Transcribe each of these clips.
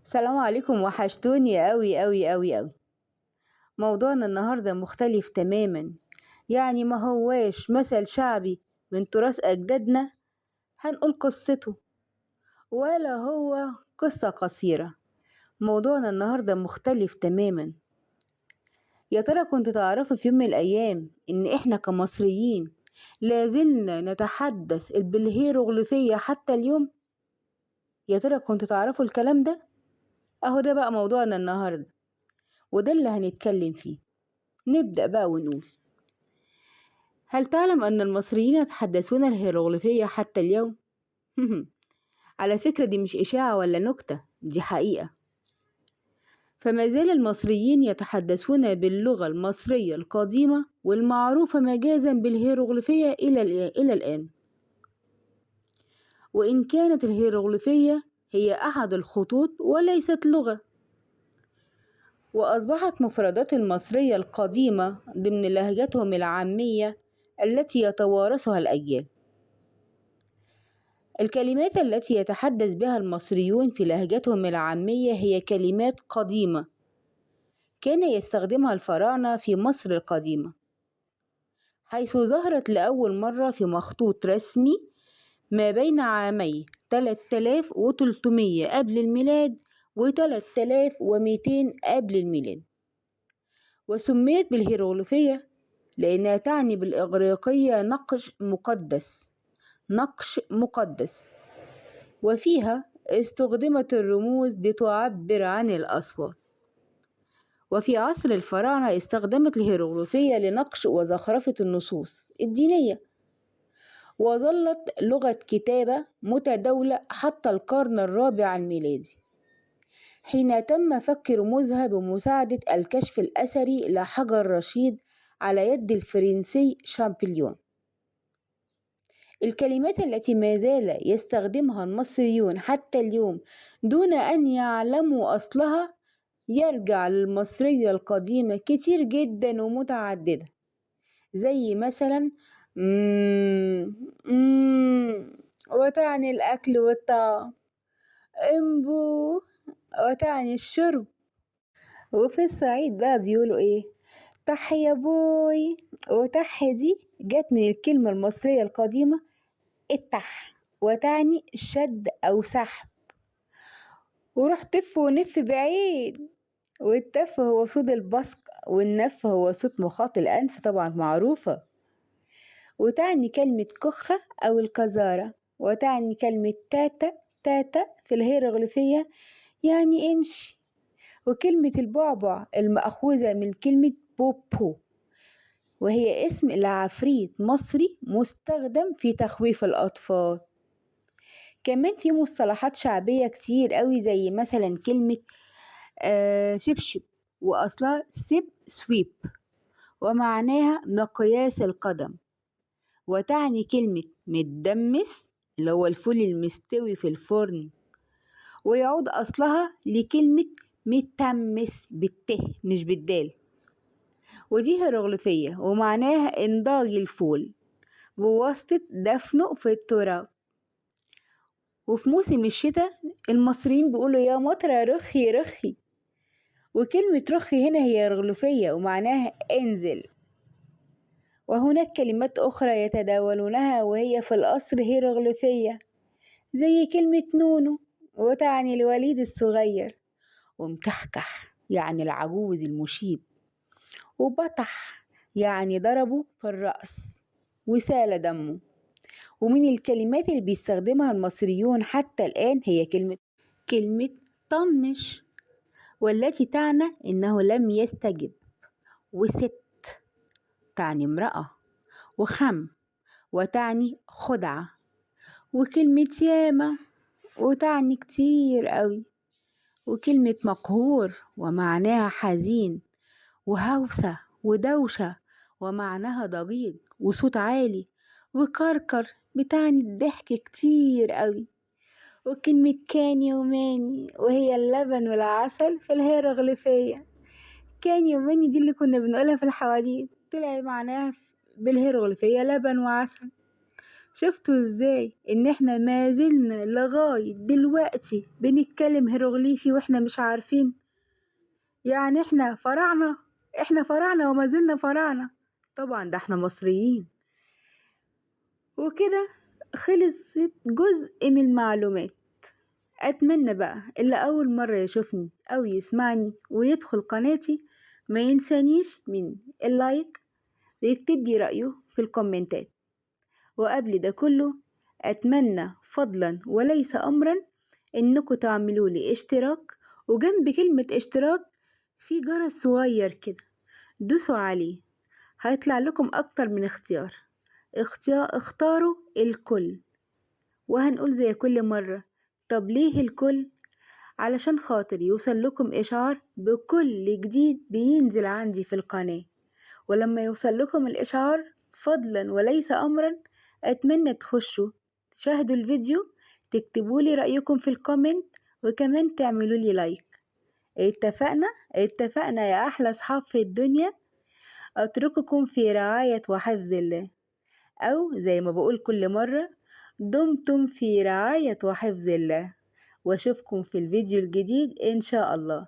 السلام عليكم، وحشتوني أوي أوي أوي أوي. موضوعنا النهاردة مختلف تماما، يعني ما هواش مثل شعبي من تراث أجدادنا هنقول قصته، ولا هو قصة قصيرة. موضوعنا النهاردة مختلف تماما. يا ترى كنت تعرفوا في يوم من الأيام إن إحنا كمصريين لازلنا نتحدث بالهيروغليفية حتى اليوم؟ يا ترى كنت تعرفوا الكلام ده؟ أهو ده بقى موضوعنا النهاردة، وده اللي هنتكلم فيه. نبدأ بقى ونقول: هل تعلم أن المصريين يتحدثون الهيروغليفية حتى اليوم؟ على فكرة دي مش إشاعة ولا نكتة، دي حقيقة. فما زال المصريين يتحدثون باللغة المصرية القديمة والمعروفة مجازا بالهيروغليفية إلى الآن. وإن كانت الهيروغليفية هي أحد الخطوط وليست لغة، وأصبحت مفردات المصرية القديمة ضمن لهجتهم العامية التي يتوارثها الأجيال. الكلمات التي يتحدث بها المصريون في لهجتهم العامية هي كلمات قديمة كان يستخدمها الفراعنة في مصر القديمة، حيث ظهرت لأول مرة في مخطوط رسمي ما بين عامي 3300 قبل الميلاد و 3200 قبل الميلاد. وسميت بالهيروغليفية لأنها تعني بالإغريقية نقش مقدس، وفيها استخدمت الرموز لتعبر عن الأصوات. وفي عصر الفراعنة استخدمت الهيروغليفية لنقش وزخرفة النصوص الدينية، وظلت لغة كتابة متداولة حتى القرن الرابع الميلادي، حين تم فك رموزها بمساعدة الكشف الأثري لحجر رشيد على يد الفرنسي شامبليون. الكلمات التي ما زال يستخدمها المصريون حتى اليوم دون أن يعلموا أصلها يرجع للمصرية القديمة كتير جدا ومتعددة، زي مثلا وتعني الأكل والطعام، امبو وتعني الشرب. وفي الصعيد بقى بيقولوا ايه؟ طح يا بوي. وطح دي جت من الكلمة المصرية القديمة التح، وتعني الشد أو سحب. وروح تف ونف بعيد. والتف هو صوت البصق، والنف هو صوت مخاط الأنف، طبعا معروفة. وتعني كلمة كخة أو الكزارة. وتعني كلمة تاتا في الهيروغليفية يعني امشي. وكلمة البعبع المأخوذة من كلمة بوبو، وهي اسم لعفريت مصري مستخدم في تخويف الأطفال. كمان في مصطلحات شعبية كتير قوي، زي مثلا كلمة شبشب، وأصلها سويب، ومعناها مقياس القدم. وتعني كلمة متدمس اللي هو الفول المستوي في الفرن، ويعود أصلها لكلمة متمس بالته مش بالدال، ودي هيروغليفية ومعناها انضاج الفول بواسطة دفنه في التراب. وفي موسم الشتاء المصريين بيقولوا يا مطرة رخي رخي، وكلمة رخي هنا هي هيروغليفية ومعناها انزل. وهناك كلمات أخرى يتداولونها وهي في الأصل هيروغليفية، زي كلمة نونو وتعني الوليد الصغير، ومكحكح يعني العجوز المشيب، وبطح يعني ضربه في الرأس وسال دمه. ومن الكلمات اللي بيستخدمها المصريون حتى الآن هي كلمة طنش، والتي تعني إنه لم يستجب. وست تعني امرأة، وخم وتعني خدعة، وكلمة ياما وتعني كتير قوي، وكلمة مقهور ومعناها حزين، وهوسة ودوشة ومعناها ضجيج وصوت عالي، وكركر بتعني الضحك كتير قوي. وكلمة كاني وماني وهي اللبن والعسل في الهيروغليفية. كاني وماني دي اللي كنا بنقولها في الحواديت، طلع معناها بالهيروغليفية لبن وعسل. شفتوا ازاي ان احنا ما زلنا لغاية دلوقتي بنتكلم هيروغليفي واحنا مش عارفين؟ يعني احنا فراعنة وما زلنا فراعنة. طبعا ده احنا مصريين. وكده خلصت جزء من المعلومات. اتمنى بقى اللي اول مرة يشوفني او يسمعني ويدخل قناتي ما ينسانيش من اللايك ويكتب لي رأيه في الكومنتات. وقبل ده كله أتمنى فضلا وليس أمرا إنكم تعملوا لي اشتراك، وجنب كلمة اشتراك في جرس صغير كده دوسوا عليه، هيطلع لكم أكتر من اختاروا الكل. وهنقول زي كل مرة، طب ليه الكل؟ علشان خاطر يوصل لكم إشعار بكل جديد بينزل عندي في القناة. ولما يوصل لكم الإشعار فضلا وليس أمرا أتمنى تخشوا تشاهدوا الفيديو، تكتبولي رأيكم في الكومنت، وكمان تعملولي لايك. اتفقنا يا أحلى صحاب في الدنيا. أترككم في رعاية وحفظ الله، أو زي ما بقول كل مرة، دمتم في رعاية وحفظ الله. واشوفكم في الفيديو الجديد إن شاء الله.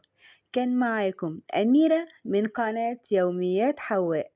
كان معاكم أميرة من قناة يوميات حواء.